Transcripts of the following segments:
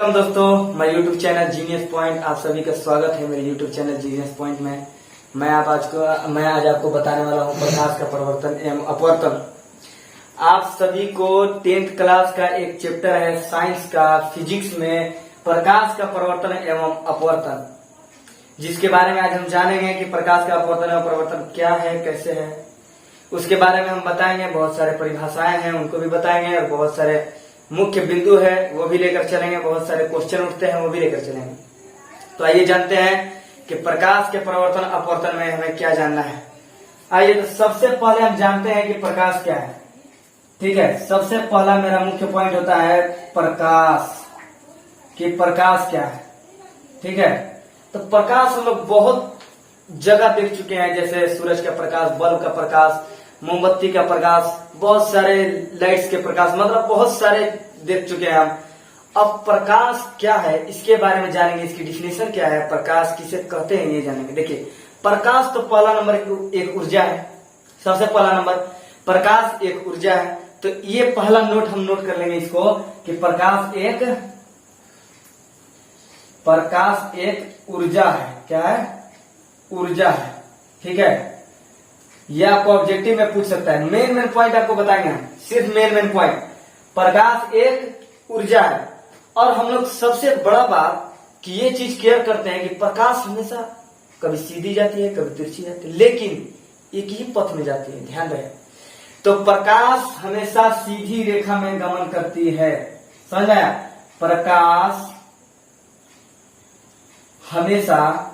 दोस्तों, मैं YouTube channel genius point आप सभी का स्वागत है मेरे YouTube चैनल जीनियस पॉइंट में। मैं आज आपको बताने वाला हूँ प्रकाश का परिवर्तन एवं अपवर्तन। आप सभी को 10th क्लास का एक चैप्टर है साइंस का फिजिक्स में प्रकाश का परिवर्तन एवं अपवर्तन, जिसके बारे में आज हम जानेंगे कि प्रकाश का अपवर्तन एवं परिवर्तन क्या है, कैसे है, उसके बारे में हम बताएंगे। बहुत सारे परिभाषाएं हैं उनको भी बताएंगे और बहुत सारे मुख्य बिंदु है वो भी लेकर चलेंगे। बहुत सारे क्वेश्चन उठते हैं वो भी लेकर चलेंगे। तो आइए जानते हैं कि प्रकाश के परिवर्तन अपवर्तन में हमें क्या जानना है। आइए तो सबसे पहले हम जानते हैं कि प्रकाश क्या है। ठीक है, सबसे पहला मेरा मुख्य पॉइंट होता है प्रकाश, कि प्रकाश क्या है। ठीक है, तो प्रकाश हम लोग बहुत जगह देख चुके हैं, जैसे सूरज का प्रकाश, बल्ब का प्रकाश, मोमबत्ती का प्रकाश, बहुत सारे लाइट्स के प्रकाश, मतलब बहुत सारे देख चुके हैं हम। अब प्रकाश क्या है इसके बारे में जानेंगे, इसकी डिफिनेशन क्या है, प्रकाश किसे कहते हैं ये जानेंगे। देखिए, प्रकाश तो पहला नंबर एक ऊर्जा है। सबसे पहला नंबर प्रकाश एक ऊर्जा है। तो ये पहला नोट हम नोट कर लेंगे इसको कि प्रकाश एक ऊर्जा है। क्या है? ऊर्जा है। ठीक है, यह आपको ऑब्जेक्टिव में पूछ सकता है। मेन पॉइंट आपको बताएंगे हम, सिर्फ मेन पॉइंट। प्रकाश एक ऊर्जा है। और हम लोग सबसे बड़ा बात कि ये चीज केयर करते हैं कि प्रकाश हमेशा कभी सीधी जाती है, कभी तिरछी जाती है, लेकिन एक ही पथ में जाती है, ध्यान रहे। तो प्रकाश हमेशा सीधी रेखा में गमन करती है। समझ आया? प्रकाश हमेशा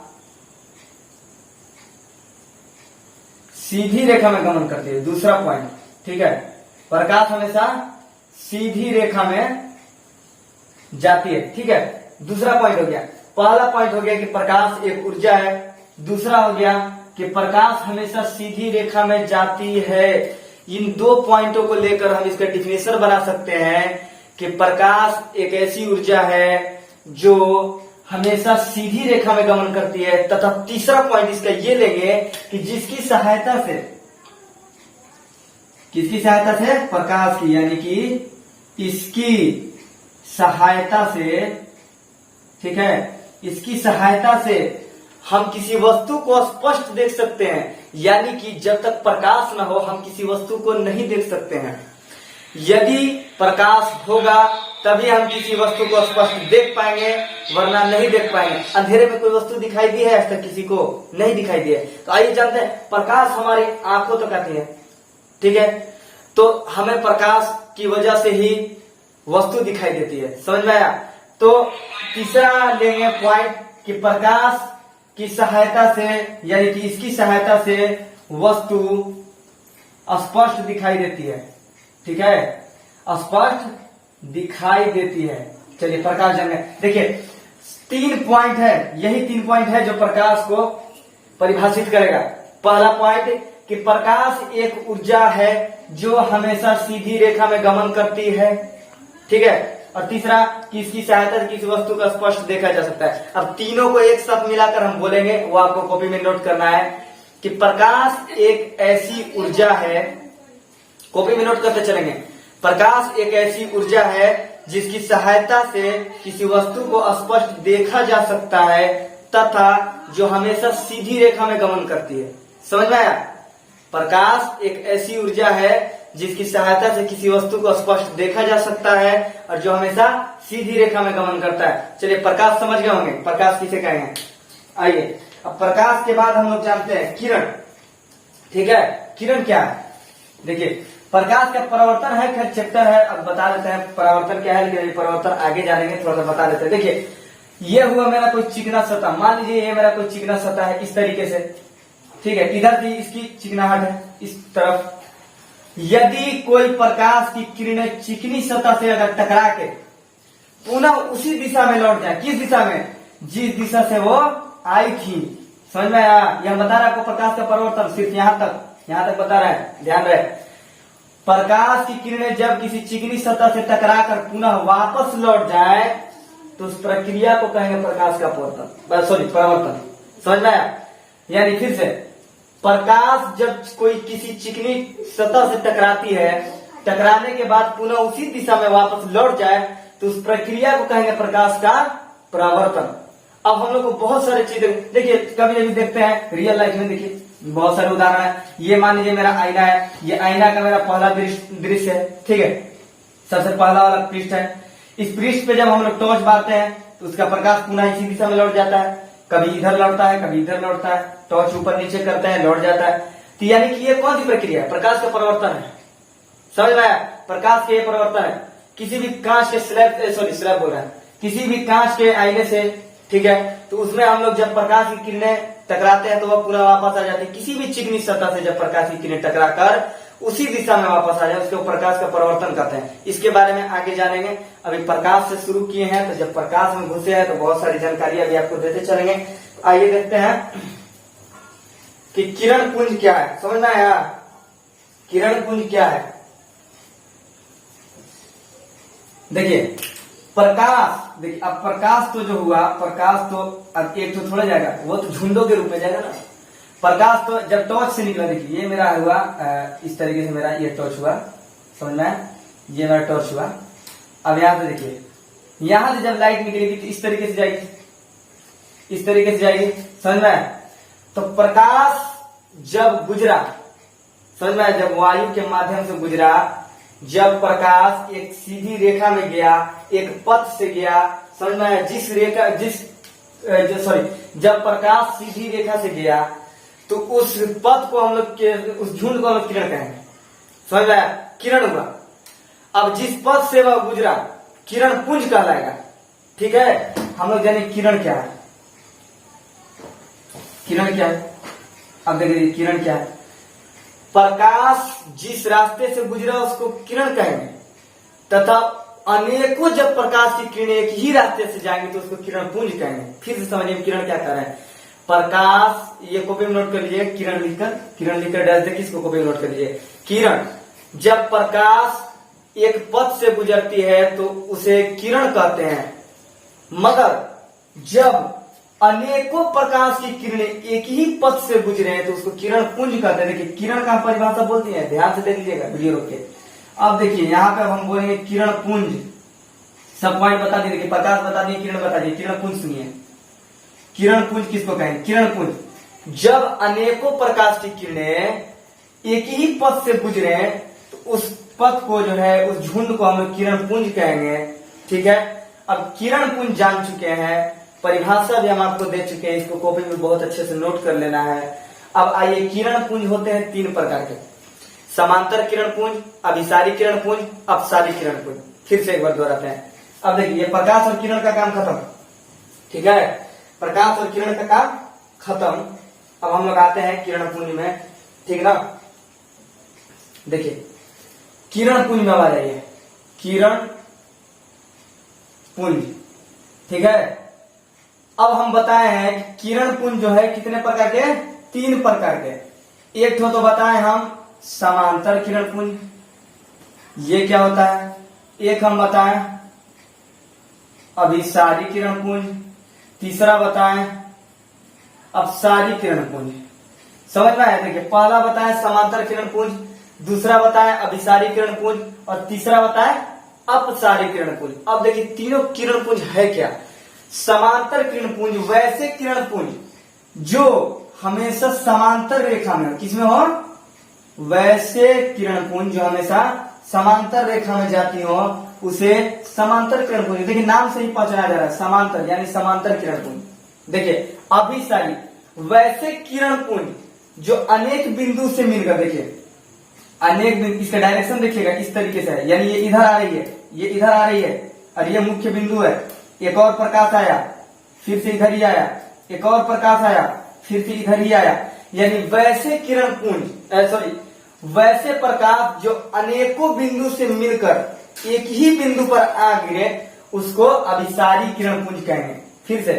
सीधी रेखा में गमन करती है। दूसरा पॉइंट, ठीक है, प्रकाश हमेशा सीधी रेखा में जाती है। ठीक है, दूसरा पॉइंट हो गया। पहला पॉइंट हो गया कि प्रकाश एक ऊर्जा है। दूसरा हो गया कि प्रकाश हमेशा सीधी रेखा में जाती है। इन दो पॉइंटों को लेकर हम इसका डिफिनेशन बना सकते हैं कि प्रकाश एक ऐसी ऊर्जा है जो हमेशा सीधी रेखा में गमन करती है। तथा तीसरा पॉइंट इसका ये लेंगे कि किसकी सहायता से प्रकाश की, यानी कि इसकी सहायता से, ठीक है, इसकी सहायता से हम किसी वस्तु को स्पष्ट देख सकते हैं। यानी कि जब तक प्रकाश न हो हम किसी वस्तु को नहीं देख सकते हैं। यदि प्रकाश होगा तभी हम किसी वस्तु को स्पष्ट देख पाएंगे, वरना नहीं देख पाएंगे। अंधेरे में कोई वस्तु दिखाई दी है आज तक? किसी को नहीं दिखाई दी है। तो आइए जानते हैं, प्रकाश हमारी आंखों तक आती है। ठीक है, तो हमें प्रकाश की वजह से ही वस्तु दिखाई देती है। समझ में आया? तो तीसरा लेंगे पॉइंट कि प्रकाश की सहायता से, यानी कि इसकी सहायता से वस्तु स्पष्ट दिखाई देती है। ठीक है, स्पष्ट दिखाई देती है। चलिए प्रकाश जाने। देखिए, 3 पॉइंट है, यही 3 पॉइंट है जो प्रकाश को परिभाषित करेगा। पहला पॉइंट कि प्रकाश एक ऊर्जा है जो हमेशा सीधी रेखा में गमन करती है। ठीक है, और तीसरा कि इसकी सहायता से किसी वस्तु का स्पष्ट देखा जा सकता है। अब तीनों को एक साथ मिलाकर हम बोलेंगे, वो आपको कॉपी में नोट करना है कि प्रकाश एक ऐसी ऊर्जा है। कॉपी में नोट करते चलेंगे। प्रकाश एक ऐसी ऊर्जा है जिसकी सहायता से किसी वस्तु को स्पष्ट देखा जा सकता है तथा जो हमेशा सीधी रेखा में गमन करती है। समझ में आया? प्रकाश एक ऐसी ऊर्जा है जिसकी सहायता से किसी वस्तु को स्पष्ट देखा जा सकता है और जो हमेशा सीधी रेखा में गमन करता है। चलिए, प्रकाश समझ गए होंगे, प्रकाश किसे कहेंगे। आइए, अब प्रकाश के बाद हम लोग जानते हैं किरण। ठीक है, किरण क्या है? देखिए, प्रकाश का परिवर्तन है, खैर चैप्टर है, अब बता देते हैं परिवर्तन क्या है, लेकिन परिवर्तन आगे जानेंगे, थोड़ा सा बता देते हैं। देखिए, ये हुआ मेरा कोई चिकना सतह, मान लीजिए ये मेरा कोई चिकना सतह है इस तरीके से। ठीक है, इधर भी इसकी चिकनाहट है इस तरफ। यदि कोई प्रकाश की किरणें चिकनी सतह से अगर टकरा के पुनः उसी दिशा में लौट जाए, किस दिशा में? जिस दिशा से वो आई थी। समझ में आया? यह बता रहा है आपको प्रकाश का परिवर्तन, सिर्फ यहां तक बता रहा है, ध्यान रहे। प्रकाश की किरणें जब किसी चिकनी सतह से टकराकर पुनः वापस लौट जाए तो उस प्रक्रिया को कहेंगे प्रकाश का परिवर्तन। समझ में आया? यानी फिर से, प्रकाश जब कोई किसी चिकनी सतह से टकराती है, टकराने के बाद पुनः उसी दिशा में वापस लौट जाए तो उस प्रक्रिया को कहेंगे प्रकाश का परावर्तन। अब हम लोग को बहुत सारी चीजें देखिए, कभी कभी देखते हैं रियल लाइफ में, देखिए बहुत सारे उदाहरण है। ये मान लीजिए मेरा आईना है, ये आईना का मेरा पहला दृश्य है, ठीक है, सबसे पहला वाला पृष्ठ है। इस पृष्ठ पे जब हम लोग टॉर्च मारते हैं तो उसका प्रकाश पुनः इसी दिशा में लौट जाता है, कभी इधर लौटता है कभी इधर लौटता है, टॉर्च ऊपर नीचे करते हैं लौट जाता है। तो यानी कि ये कौन सी प्रक्रिया है? प्रकाश का परिवर्तन है। समझ में आया? प्रकाश के परिवर्तन है। किसी भी कांच के स्लैब बोल रहा है, किसी भी कांच के आईने से, ठीक है, तो उसमें हम लोग जब प्रकाश की किरणें टकराते हैं तो वह पुनः वापस आ जाती है। किसी भी चिकनी सतह से जब प्रकाश की किरणें टकराकर उसी दिशा में वापस आ जाए उसको प्रकाश का परिवर्तन कहते हैं। इसके बारे में आगे जानेंगे। अभी प्रकाश से शुरू किए हैं, तो जब प्रकाश में घुसे हैं तो बहुत सारी जानकारी अभी आपको देते चलेंगे। तो आइए देखते हैं कि किरण पुंज क्या है। समझ में आया? किरण पुंज क्या है? देखिए प्रकाश, देखिए अब प्रकाश तो जो हुआ, प्रकाश तो अब एक तो थोड़ा जाएगा, वो तो झुंडों के रूप में जाएगा ना। प्रकाश तो जब टॉर्च से निकला, देखिए ये मेरा हुआ इस तरीके से, मेरा ये टॉर्च हुआ, समझ में, ये मेरा टॉर्च हुआ। अब यहां से देखिए, यहां से जब लाइट निकलेगी तो इस तरीके से जाएगी, इस तरीके से जाएगी, समझ में। तो प्रकाश जब गुजरा, समझ में, जब वायु के माध्यम से गुजरा, जब प्रकाश एक सीधी रेखा में गया, एक पथ से गया, समझ में, जब प्रकाश सीधी रेखा से गया तो उस पथ को हम लोग उस झुंड को हम लोग किरण कहेंगे। समझ में आया? किरण हुआ। अब जिस पथ से वह गुजरा किरण पुंज कहलाएगा, ठीक है। हम लोग जाने किरण क्या है, किरण क्या है। अब देखिए किरण क्या है, प्रकाश जिस रास्ते से गुजरा उसको किरण कहेंगे, तथा अनेकों जब प्रकाश की किरणें एक ही रास्ते से जाएंगे तो उसको किरण पुंज कहेंगे। फिर से समझिए किरण क्या कर रहे हैं। प्रकाश, ये कॉपी में नोट कर लीजिए, किरण लिखकर डैश देखिए, इसको कॉपी में नोट कर लीजिए। किरण, जब प्रकाश एक पथ से गुजरती है तो उसे किरण कहते हैं, मगर जब अनेकों प्रकाश की किरणें एक ही पथ से गुजरे हैं तो उसको किरण पुंज कहते हैं। देखिए किरण का परिभाषा बोलती है, ध्यान से देख लीजिएगा वीडियो रोक के। अब देखिए यहाँ पे हम बोलेंगे किरण पुंज, सब पॉइंट बता दिए। देखिए प्रकाश बता दिए, किरण बता दिए, किरण पुंज सुनिए। किरण पुंज किसको कहेंगे? किरण पुंज, जब अनेकों प्रकाश की किरणें एक ही पथ से गुजरे तो उस पथ को जो है, उस झुंड को हम किरण पुंज कहेंगे, ठीक है। अब किरण पुंज जान चुके हैं, परिभाषा भी हम आपको दे चुके हैं, इसको कॉपी में बहुत अच्छे से नोट कर लेना है। अब आइए, किरण पुंज होते हैं 3 प्रकार के, समांतर किरण पुंज, अभिसारी किरण पुंज, अपसारी किरण पुंज। फिर से एक बार दोहराते हैं। अब देखिए प्रकाश और किरण का काम खत्म, ठीक है, प्रकाश और किरण का काम खत्म। अब हम लोग आते हैं किरण पुंज में, ठीक ना। देखिए किरण पुंज में आ जाइए, किरण पुंज, ठीक है। अब हम बताए हैं कि किरण पुंज जो है कितने प्रकार के? 3 प्रकार के। एक तो बताए हम समांतर किरण पुंज, ये क्या होता है। एक हम बताएं अभिसारी किरण पुंज, तीसरा बताएं अपसारी किरण पुंज। समझ में आया? देखिए पहला बताएं समांतर किरण पुंज, दूसरा बताएं अभिसारी किरण पुंज, और तीसरा बताएं अपसारी किरण पुंज। अब देखिए तीनों किरण पुंज है क्या। समांतर किरण पुंज वैसे किरण पुंज जो हमेशा समांतर रेखा में, किसमें हो, वैसे किरण पुंज जो हमेशा समांतर रेखा में जाती हो उसे समांतर किरण पुंज। देखिए नाम से ही पहचाना जा रहा है, समांतर यानी समांतर किरण पुंज। देखिए अभिसारी वैसे किरण पुंज जो अनेक बिंदु से मिलकर, देखिए अनेक बिंदु, इसका डायरेक्शन देखिएगा इस तरीके से है, यानी ये इधर आ रही है, ये इधर आ रही है, और ये मुख्य बिंदु है। एक और प्रकाश आया, फिर से इधर ही आया, एक और प्रकाश आया, फिर से इधर ही आया, यानी वैसे किरण पुंज, वैसे प्रकाश जो अनेकों बिंदु से मिलकर एक ही बिंदु पर आ गिरे उसको अभिसारी किरण पुंज कहेंगे। फिर से,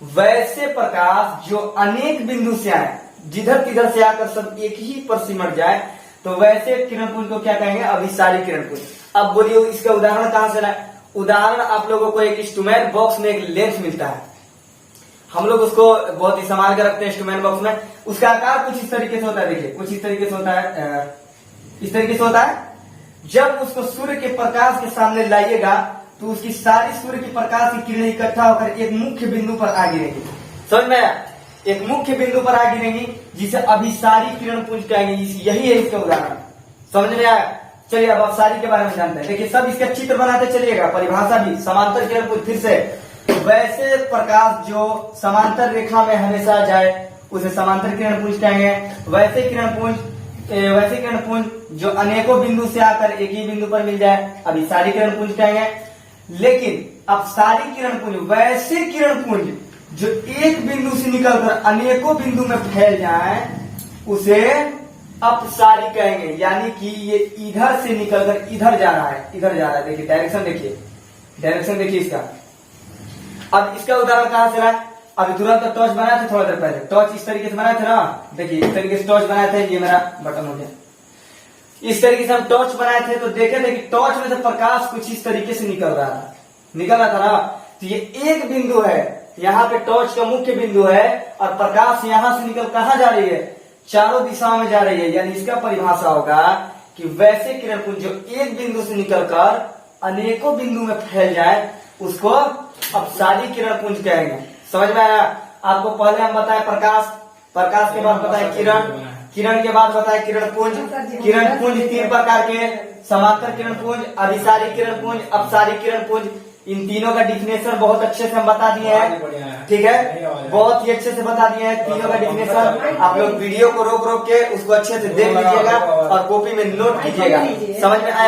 वैसे प्रकाश जो अनेक बिंदु से आए, जिधर तिधर से आकर सब एक ही पर सिमट जाए, तो वैसे किरण पुंज को क्या कहेंगे? अभिसारी किरण पुंज। अब बोलिए इसका उदाहरण कहां से लाए? उदाहरण आप लोगों को एक इंस्ट्रूमेंट बॉक्स में एक लेंस मिलता है, हम लोग उसको बहुत ही संभाल कर रखते हैं इंस्ट्रूमेंट बॉक्स में। उसका आकार कुछ इस तरीके से होता है, देखिए कुछ इस तरीके से होता है, इस तरीके से होता है। जब उसको सूर्य के प्रकाश के सामने लाइएगा तो उसकी सारी सूर्य की प्रकाश की किरणें इकट्ठा होकर एक मुख्य बिंदु पर आ गिरेंगी। समझ में आया? एक मुख्य बिंदु पर आ गिरेंगी जिसे अभिसारी किरण पुंज कहेंगे। यही है इसका उदाहरण। समझ में आया? चलिए अब अभिसारी के बारे में जानते हैं। देखिए सब इसका चित्र बनाते चलिएगा, परिभाषा भी। समांतर किरण पुंज, फिर से वैसे प्रकाश जो समांतर रेखा में हमेशा जाए उसे समांतर किरण पुंज कहेंगे। वैसे किरण पुंज जो अनेकों बिंदु से आकर एक ही बिंदु पर मिल जाए अभिसारी किरण पुंज कहेंगे। लेकिन अपसारी किरण पुंज, वैसे किरण पुंज जो एक बिंदु से निकलकर अनेकों बिंदु में फैल जाए उसे अपसारी कहेंगे। यानी कि ये इधर से निकलकर इधर जा रहा है, इधर जा रहा है। देखिए डायरेक्शन देखिए इसका। अब इसका उदाहरण कहां से रहा है? अभी तुरंत टॉर्च बनाए थे थोड़ा देर पहले, टॉर्च इस तरीके से बनाए थे ना। देखिए इस तरीके से टॉर्च बनाए थे, ये मेरा बटन हो गया। इस तरीके से हम टॉर्च बनाए थे तो देखे थे कि टॉर्च में से प्रकाश कुछ इस तरीके से निकल रहा था ना। तो ये एक बिंदु है, यहाँ पे टॉर्च का मुख्य बिंदु है और प्रकाश यहां से निकल कहां जा रही है? चारों दिशाओं में जा रही है। यानी इसका परिभाषा होगा कि वैसे किरण पुंज जो एक बिंदु से निकलकर अनेकों बिंदु में फैल जाए उसको अपसारी किरण पुंज कहेंगे। समझ में आया? आपको पहले हम बताए प्रकाश के बाद बताए किरण के बाद बताए किरण पुंज 3 प्रकार के, समांतर किरण पुंज, अभिसारी किरण पुंज, अपसारी किरण पुंज। इन तीनों का डिफिनेशन बहुत अच्छे से हम बता दिए हैं। ठीक है, बहुत ही अच्छे से बता दिए हैं तीनों का डिफिनेशन। आप लोग वीडियो को रोक के उसको अच्छे से देख लीजिएगा और कॉपी में नोट कीजिएगा। समझ में आया?